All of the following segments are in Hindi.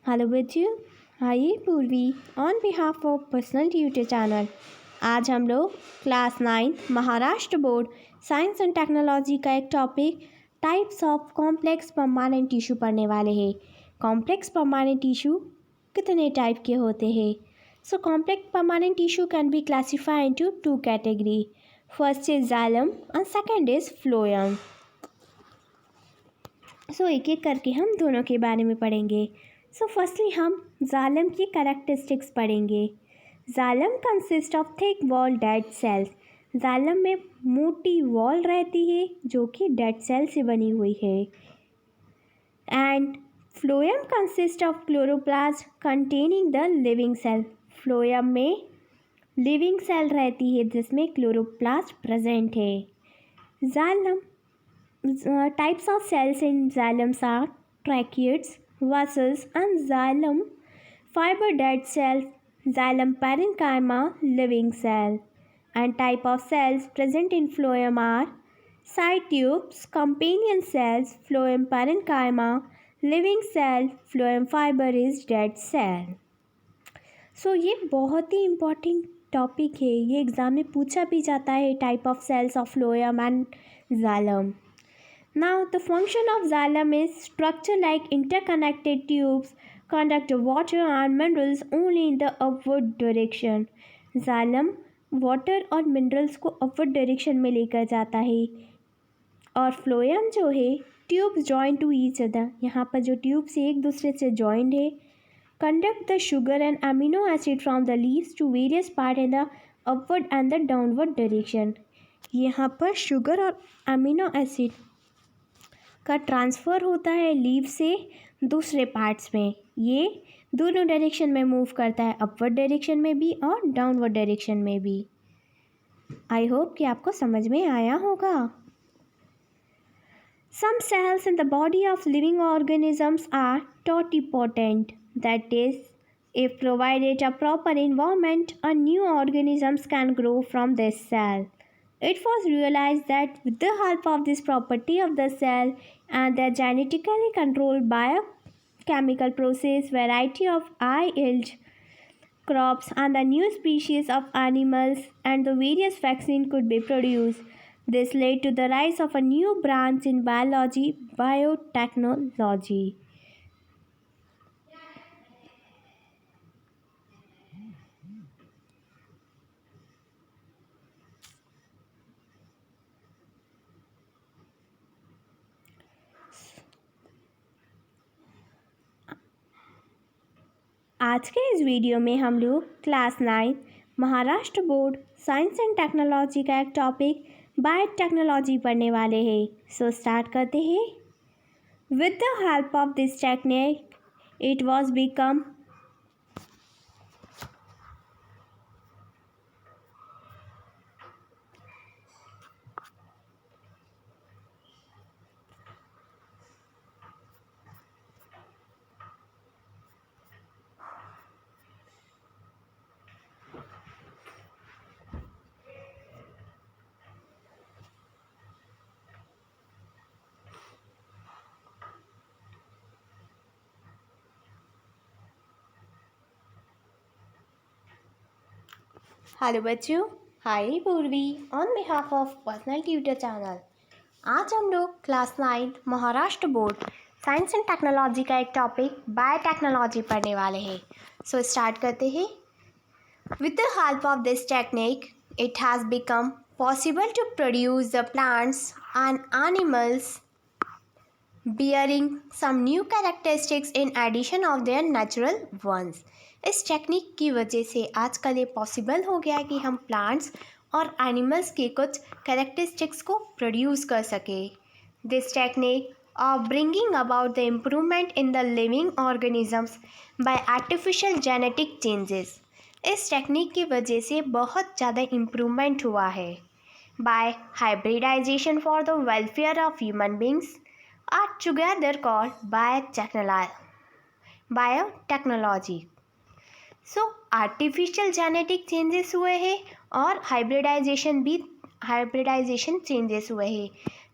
हेलो बच्चों, आइए पूर्वी on behalf of personal tutor channel. आज हम लोग class 9 Maharashtra board science and technology का एक topic types of complex permanent tissue पढ़ने वाले हैं। कॉम्प्लेक्स परमानेंट टिश्यू कितने टाइप के होते हैं? So complex permanent tissue can be classified into two category. First is xylem and second is phloem. सो एक एक करके हम दोनों के बारे में पढ़ेंगे। सो फर्स्टली हम जाइलम की कैरेक्टरिस्टिक्स पढ़ेंगे। Xylem consist of thick wall dead cells. Xylem में मोटी वॉल रहती है जो कि डेड सेल से बनी हुई है। And phloem consist of chloroplast containing the living cell. Phloem में लिविंग सेल रहती है जिसमें क्लोरोप्लास्ट प्रेजेंट है। Xylem types of cells in xylem are tracheids, vessels, and xylem fiber dead cell, xylem parenchyma living cell. And type of cells present in phloem are side tubes, companion cells, phloem parenchyma, living cell, phloem fiber is dead cell. So ये बहुत ही important टॉपिक है, ये एग्ज़ाम में पूछा भी जाता है। Type of cells of phloem and xylem. Now, the function of xylem is structure like interconnected tubes conduct water and minerals only in the upward direction. Xylem water और minerals को upward direction में लेकर जाता है। और phloem जो है tubes joined to each other, यहाँ पर जो tubes एक दूसरे से joined है, conduct the sugar and amino acid from the leaves to various part in the upward and the downward direction. यहाँ पर sugar और amino acid का ट्रांसफ़र होता है लीव से दूसरे पार्ट्स में। ये दोनों डायरेक्शन में मूव करता है, अपवर्ड डायरेक्शन में भी और डाउनवर्ड डायरेक्शन में भी। आई होप कि आपको समझ में आया होगा। सम sales in the body of living organisms are totipotent, that is if provided a proper environment a new organisms can grow from this cell. It was realized that with the help of this property of the cell and their genetically controlled biochemical process, variety of high yield crops and the new species of animals and the various vaccines could be produced. This led to the rise of a new branch in biology, biotechnology. आज के इस वीडियो में हम लोग class 9 Maharashtra board science and technology का एक टॉपिक बायोटेक्नोलॉजी पढ़ने वाले हैं। सो स्टार्ट करते हैं। With the help of this technique it was become hello बच्चों, हाय पूर्वी on behalf of personal tutor channel. आज हम लोग class 9 Maharashtra board science and technology का एक टॉपिक बायोटेक्नोलॉजी पढ़ने वाले हैं। सो स्टार्ट करते हैं। With the help of this technique it has become possible to produce the plants and animals bearing some new characteristics in addition of their natural ones. इस टेक्निक की वजह से आजकल ये पॉसिबल हो गया है कि हम प्लांट्स और एनिमल्स के कुछ कैरेक्टरिस्टिक्स को प्रोड्यूस कर सके। This technique of bringing about the improvement in the living organisms by artificial genetic changes. इस टेक्निक की वजह से बहुत ज़्यादा इम्प्रूवमेंट हुआ है। By hybridisation for the welfare of human beings are together called biotechnology. So artificial genetic changes हुए हैं और हाइब्रिडाइजेशन चेंजेस हुए हैं,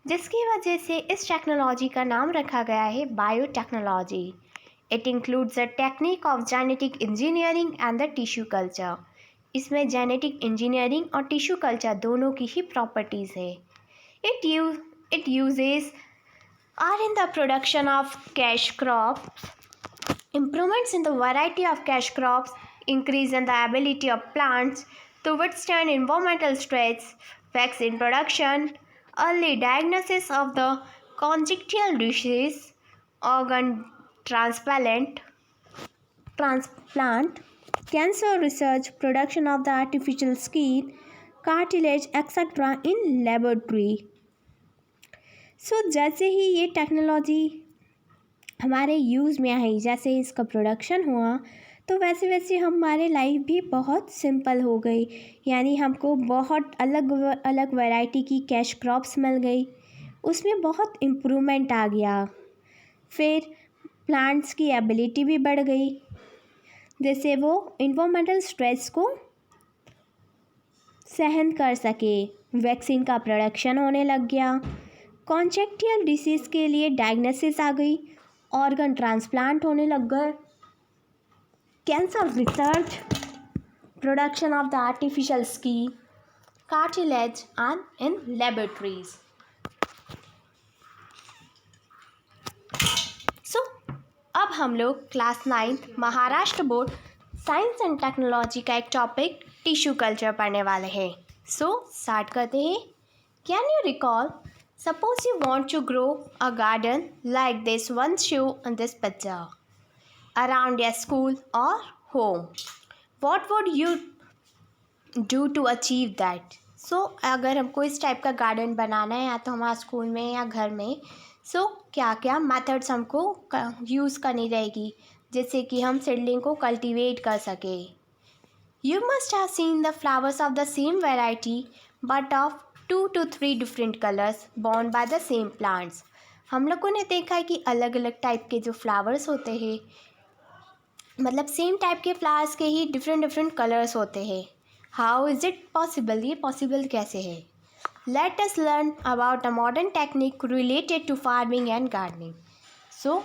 जिसकी वजह से इस टेक्नोलॉजी का नाम रखा गया है biotechnology. It includes the technique of genetic engineering and the tissue culture. इसमें genetic engineering और tissue culture दोनों की ही properties है. It uses are in the production of cash crops. Improvements in the variety of cash crops increase in the ability of plants to withstand environmental stress, vaccine production, early diagnosis of the congenital disease, organ transplant, cancer research, production of the artificial skin, cartilage, etc. in laboratory. So जैसे ही ये टेक्नोलॉजी हमारे यूज़ में आई, जैसे इसका प्रोडक्शन हुआ, तो वैसे वैसे हमारे लाइफ भी बहुत सिंपल हो गई. यानी हमको बहुत अलग अलग वैरायटी की कैश क्रॉप्स मिल गई, उसमें बहुत इम्प्रूवमेंट आ गया. फिर प्लांट्स की एबिलिटी भी बढ़ गई, जैसे वो इन्वायरमेंटल स्ट्रेस को सहन कर सके. वैक्सीन का प्रोडक्शन होने लग गया, कॉन्जेक्टियल डिसीज़ के लिए डायग्नोसिस आ गई, ऑर्गन ट्रांसप्लांट होने लग गए, cancer research, production of the artificial skin, cartilage and in laboratories. सो अब हम लोग class 9th Maharashtra board science and technology का एक टॉपिक टिश्यू कल्चर पढ़ने वाले हैं. सो स्टार्ट करते हैं. Can you recall, suppose you want to grow a garden like this one shown in this picture around your school or home. What would you do to achieve that? So अगर हमको इस टाइप का गार्डन बनाना है या तो हमारे स्कूल में या घर में, सो क्या क्या मेथड्स हमको यूज़ करनी रहेगी जिससे कि हम सीडलिंग को कल्टीवेट कर सके. You must have seen the flowers of the same variety but of 2 to 3 different colours born by the same plants. हम लोगों ने देखा है कि अलग अलग टाइप के जो फ्लावर्स होते हैं, मतलब सेम टाइप के फ्लावर्स के ही डिफरेंट कलर्स होते हैं. हाउ इज़ इट पॉसिबल, ये पॉसिबल कैसे है? Let us learn about a modern technique related to farming and gardening. So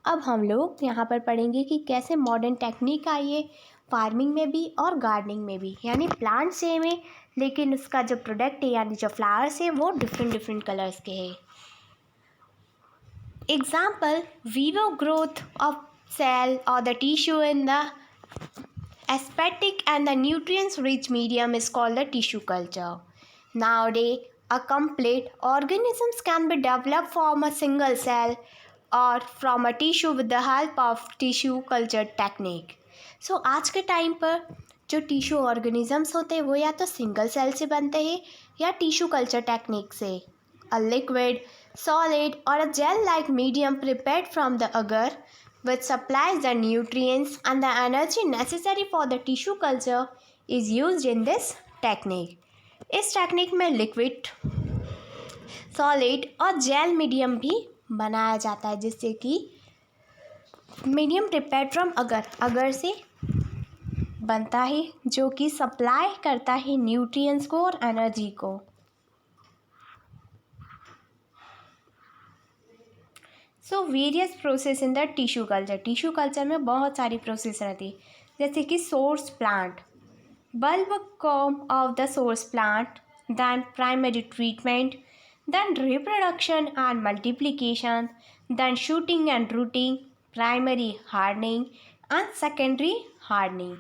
अब हम लोग यहाँ पर पढ़ेंगे कि कैसे मॉडर्न टेक्निक आई है फार्मिंग में भी और गार्डनिंग में भी. यानी प्लांट सेम है लेकिन उसका जो प्रोडक्ट है यानी जो फ्लावर्स है वो डिफरेंट कलर्स के हैं. Example, vivo growth of cell और the tissue in the aesthetic and the nutrients rich medium is called the tissue culture. Nowadays, a complete organisms can be developed from a single cell or from a tissue with the help of tissue culture technique. So आज के टाइम पर जो टिश्यू ऑर्गेनिजम्स होते हैं वो या तो सिंगल सेल से बनते हैं या टिश्यू कल्चर टेक्निक से. अ लिक्विड, सॉलिड और a gel like medium prepared from the agar which supplies the nutrients and the energy necessary for the tissue culture is used in this technique. इस टेक्निक में लिक्विड, सॉलिड और जेल मीडियम भी बनाया जाता है जिससे कि मीडियम प्रिपेयर्ड फ्रॉम अगर से बनता है जो कि सप्लाई करता है न्यूट्रिएंट्स को और एनर्जी को. So various process in the tissue culture. Tissue culture में बहुत सारी प्रोसेस रहती है जैसे कि source plant, bulb come of the source plant, then primary treatment, then reproduction and multiplication, then shooting and rooting, primary hardening and secondary hardening.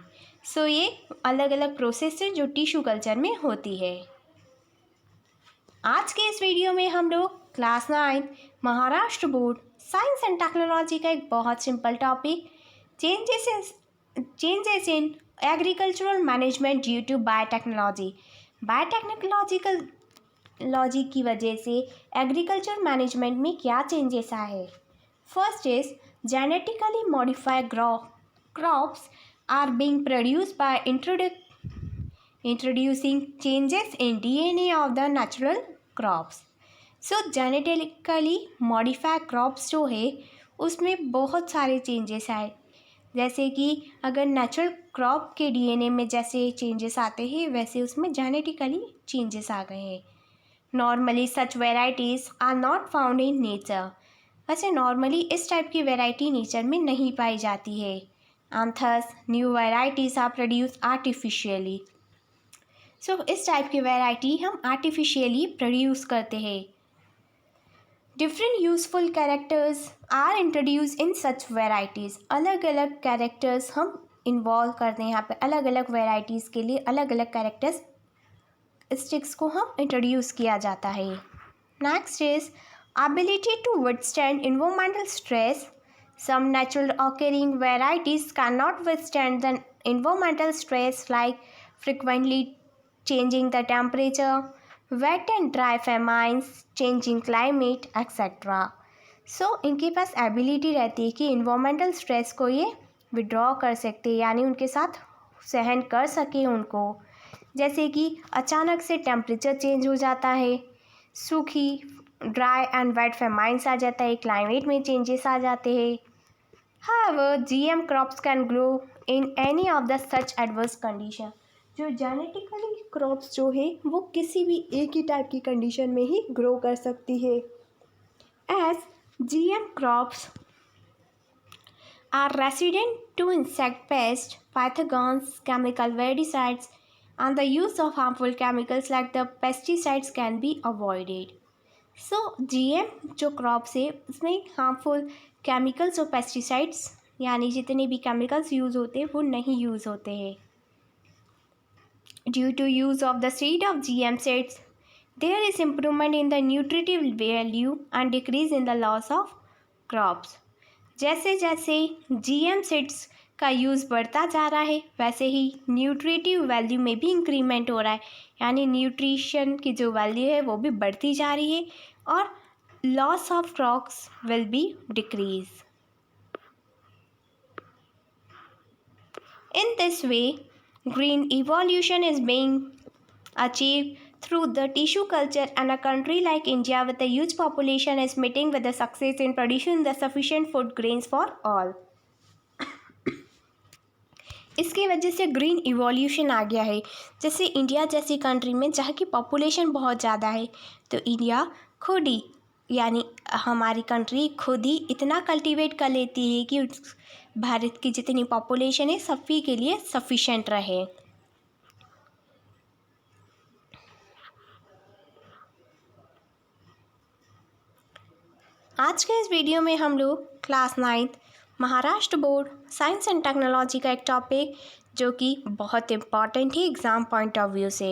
So ये अलग अलग प्रोसेस है जो टिश्यू कल्चर में होती है. आज के इस वीडियो में हम लोग class 9 Maharashtra board science and technology का एक बहुत simple topic, changes in agricultural management due to biotechnology. Biotechnology की वजह से एग्रीकल्चर मैनेजमेंट में क्या चेंजेस आए. First is genetically modified crops are being produced by introducing changes in DNA of the natural crops. So genetically modified crops जो है उसमें बहुत सारे चेंजेस आए. जैसे कि अगर नेचुरल क्रॉप के DNA में जैसे चेंजेस आते हैं वैसे उसमें जेनेटिकली चेंजेस आ गए हैं. Normally such varieties are not found in nature. वैसे नॉर्मली इस टाइप की वैरायटी नेचर में नहीं पाई जाती है, and thus new varieties are produce artificially. So इस टाइप की वैरायटी हम आर्टिफिशियली प्रोड्यूस करते हैं। Different useful characters are introduce in such varieties. अलग अलग कैरेक्टर्स हम इन्वॉल्व करते हैं यहाँ पे, अलग अलग वेराइटीज़ के लिए अलग अलग कैरेक्टर्स स्टिक्स को हम इंट्रोड्यूस किया जाता है। Next is ability to withstand environmental stress. Some natural occurring varieties cannot withstand the environmental stress like frequently changing the temperature, wet and dry famines, changing climate, etc. सो इनके पास एबिलिटी रहती है कि इन्वायरमेंटल स्ट्रेस को ये विड्रॉ कर सकते हैं, यानी उनके साथ सहन कर सके उनको। जैसे कि अचानक से टेम्परेचर चेंज हो जाता है, सूखी ड्राई एंड वेट फेमाइंस आ जाता है, क्लाइमेट में चेंजेस आ जाते हैं। However GM crops can grow in any of the such adverse condition. जो जेनेटिकली क्रॉप्स जो है वो किसी भी एक ही टाइप की कंडीशन में ही ग्रो कर सकती है। As GM crops are resident to insect pest, pathogens, chemical weedicides and the use of harmful chemicals like the pesticides can be avoided. So GM जो क्रॉप्स है उसमें हार्मफुल केमिकल्स और पेस्टिसाइड्स यानी जितने भी केमिकल्स यूज़ होते हैं वो नहीं यूज़ होते हैं। Due to use of the seed of GM seeds, there is improvement in the nutritive value and decrease in the loss of crops. जैसे जैसे GM seeds का यूज़ बढ़ता जा रहा है वैसे ही न्यूट्रिटिव वैल्यू में भी इंक्रीमेंट हो रहा है, यानी न्यूट्रिशन की जो वैल्यू है वो भी बढ़ती जा रही है और loss of crops will be decrease. In this way green evolution is being achieved through the tissue culture, and a country like India with a huge population is meeting with the success in producing the sufficient food grains for all. इसकी वजह से ग्रीन इवोल्यूशन आ गया है। जैसे इंडिया जैसी कंट्री में जहाँ की पॉपुलेशन बहुत ज़्यादा है, तो इंडिया खुद ही यानी हमारी कंट्री खुद ही इतना कल्टीवेट कर लेती है कि भारत की जितनी पॉपुलेशन है सभी के लिए सफिशेंट रहे। आज के इस वीडियो में हम लोग class 9th Maharashtra board science and technology का एक टॉपिक जो कि बहुत इम्पॉर्टेंट है एग्ज़ाम पॉइंट ऑफ व्यू से।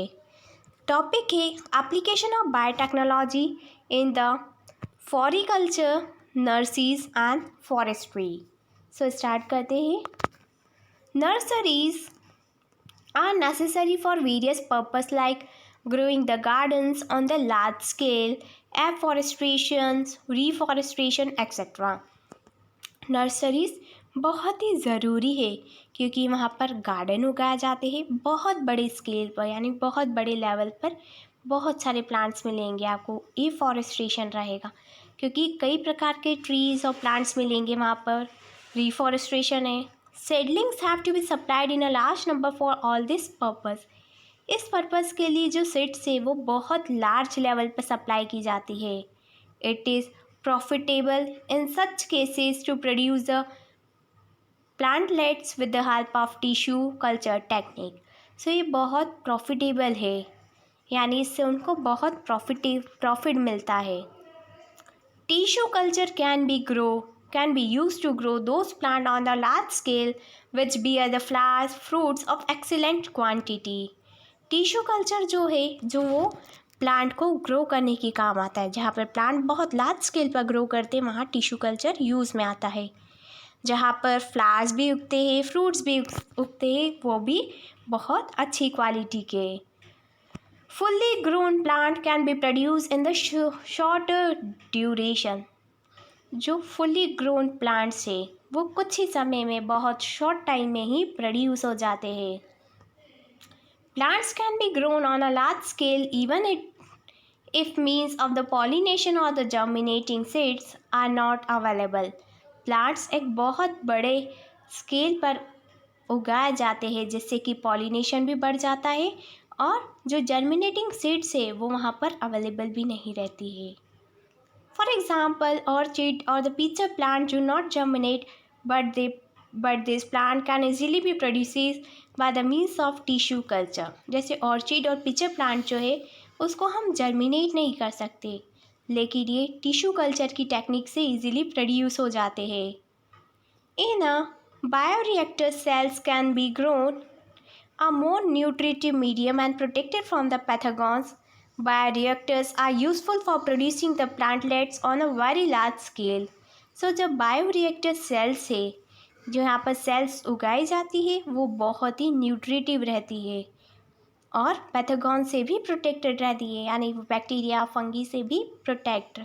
टॉपिक है application of biotechnology in the floriculture, nurseries and forestry. So start करते हैं। Nurseries are necessary for various purpose like growing the gardens on the large scale, afforestation, reforestation, etc. Nurseries बहुत ही ज़रूरी है क्योंकि वहाँ पर गार्डन उगाए जाते हैं बहुत बड़े स्केल पर, यानी बहुत बड़े लेवल पर बहुत सारे प्लांट्स मिलेंगे आपको। एफॉरेस्ट्रेशन रहेगा क्योंकि कई प्रकार के ट्रीज़ और प्लांट्स मिलेंगे वहाँ पर। रिफॉरेस्ट्रेशन है। Seedlings have to be supplied in a large number for all this purpose. इस पर्पज़ के लिए जो सीड्स है वो बहुत लार्ज लेवल पर सप्लाई की जाती है। It is profitable in such cases to produce the plantlets with the help of tissue culture technique. So ये बहुत प्रॉफिटेबल है, यानी इससे उनको बहुत प्रॉफिट मिलता है। Tissue culture can be used to grow those plants on the large scale which bear the flowers, fruits of excellent quantity. Tissue culture जो है जो वो प्लांट को ग्रो करने के काम आता है। जहाँ पर प्लांट बहुत लार्ज स्केल पर ग्रो करते हैं वहाँ टिश्यू कल्चर यूज़ में आता है। जहाँ पर फ्लावर्स भी उगते हैं, फ्रूट्स भी उगते हैं, वो भी बहुत अच्छी क्वालिटी के। Fully grown plant can be produce in the shorter duration. जो फुल्ली ग्रोन प्लांट्स है वो कुछ ही समय में, बहुत शॉर्ट टाइम में ही प्रोड्यूस हो जाते हैं। Plants can be grown on a large scale even if means of the pollination or the germinating seeds are not available. Plants एक बहुत बड़े स्केल पर उगाए जाते हैं जिससे कि पॉलिनेशन भी बढ़ जाता है और जो जर्मिनेटिंग सीड्स है वो वहाँ पर अवेलेबल भी नहीं रहती है। For example, orchid or the peach plant do not germinate, but this plant can easily be produced by the means of tissue culture. जैसे ऑर्चिड और पिचर प्लांट जो है उसको हम जर्मिनेट नहीं कर सकते, लेकिन ये टिश्यू कल्चर की टेक्निक से इजीली प्रोड्यूस हो जाते हैं. In a bioreactor, cells can be grown a more nutritive medium and protected from the pathogens. Bioreactors are useful for producing the plantlets on a very large scale. So जब बायोरिएक्टर सेल्स है, जो यहाँ पर सेल्स उगाई जाती है, वो बहुत ही न्यूट्रिटिव रहती है और पैथोगन से भी प्रोटेक्टेड रहती है, यानी वो बैक्टीरिया फंगी से भी protect.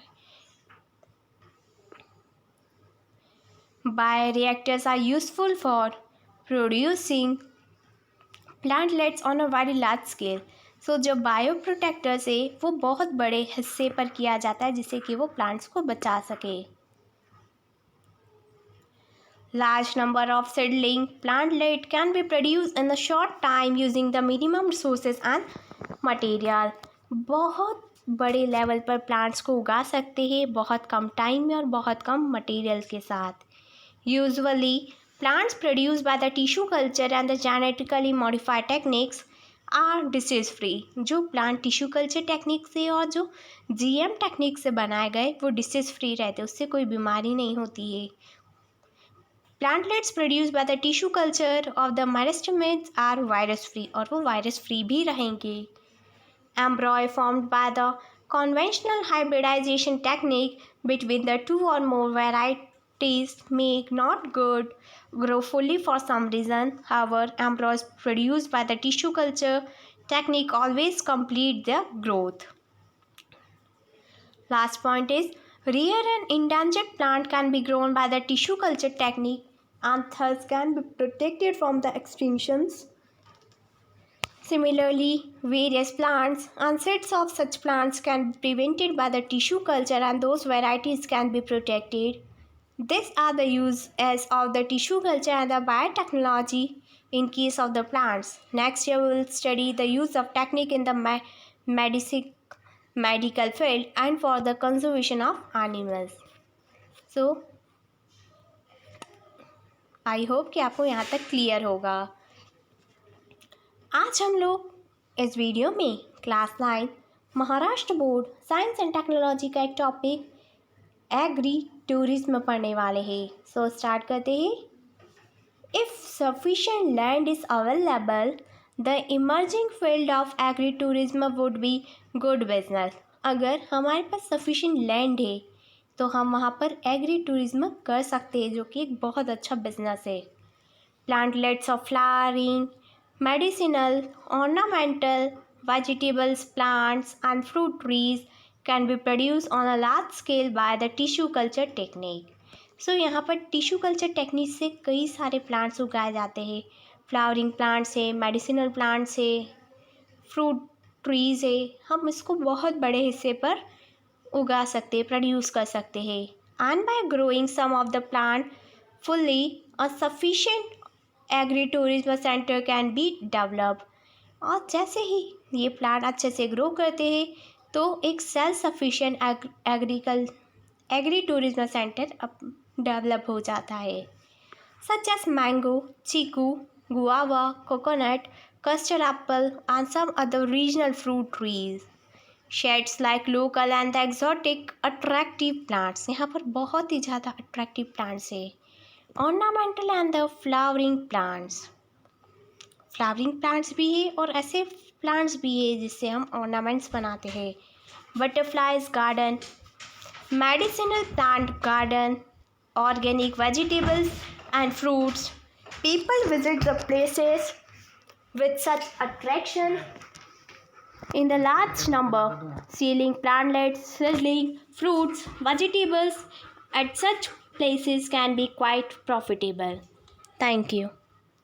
Bioreactors are useful for producing plantlets on a very large scale. So जो बायो प्रोटेक्टर्स है वो बहुत बड़े हिस्से पर किया जाता है जिससे कि वो प्लांट्स को बचा सके. Large number of seedling plantlet can be produced in a short time using the minimum resources and material. बहुत बड़े लेवल पर प्लांट्स को उगा सकते हैं बहुत कम टाइम में और बहुत कम मटेरियल के साथ. Usually, plants produced by the tissue culture and the genetically modified techniques are disease free. जो प्लांट टिश्यू कल्चर टेक्निक से और जो जीएम टेक्निक से बनाए गए वो डिसीज फ्री रहते हैं, उससे कोई बीमारी नहीं होती है. Plantlets produced by the tissue culture of the meristemates are virus free और वो वायरस फ्री भी रहेंगे. Embryo formed by the conventional hybridization technique between the two or more varieties may not grow fully for some reason. However, embryos produced by the tissue culture technique always complete their growth. Last point is, rare and endangered plant can be grown by the tissue culture technique and thus can be protected from the extinctions. Similarly, various plants and sets of such plants can be prevented by the tissue culture and those varieties can be protected. These are the uses of the tissue culture and the biotechnology in case of the plants. Next year we will study the use of technique in the medical field and for the conservation of animals. So, I hope कि आपको यहाँ तक क्लियर होगा. आज हम लोग इस वीडियो में class 9 Maharashtra board science and technology का एक टॉपिक एग्री टूरिज्म पढ़ने वाले हैं. सो स्टार्ट करते हैं. If sufficient land is available the emerging field of agri tourism would be good business. अगर हमारे पास सफिशिएंट लैंड है तो हम वहाँ पर एग्री टूरिज्म कर सकते हैं, जो कि एक बहुत अच्छा बिजनेस है. Plantlets of flowering medicinal, ornamental, vegetables, plants and fruit trees can be produced on a large scale by the tissue culture technique. So यहाँ पर टिश्यू कल्चर टेक्निक से कई सारे प्लांट्स उगाए जाते हैं. फ्लावरिंग प्लांट्स है, मेडिसिनल प्लांट्स है, फ्रूट ट्रीज़ है. हम इसको बहुत बड़े हिस्से पर उगा सकते हैं, प्रोड्यूस कर सकते हैं. And by growing some of the plant fully a sufficient agri tourism centre can be develop. और जैसे ही ये प्लांट अच्छे से ग्रो करते हैं तो एक self sufficient agri tourism centre develop हो जाता है. Such as mango, chikoo, guava, coconut, custard apple and some other regional fruit trees. Shades like local and the exotic attractive plants. यहाँ पर बहुत ही ज़्यादा अट्रैक्टिव प्लांट्स है. Ornamental and the flowering plants. Flowering plants भी है और ऐसे प्लांट्स भी है जिससे हम ऑर्नामेंट्स बनाते हैं. Butterflies garden, medicinal plant garden, organic vegetables and fruits. People visit the places with such attraction in the large number. Selling plantlets, seedling, fruits, vegetables at such places can be quite profitable. Thank you.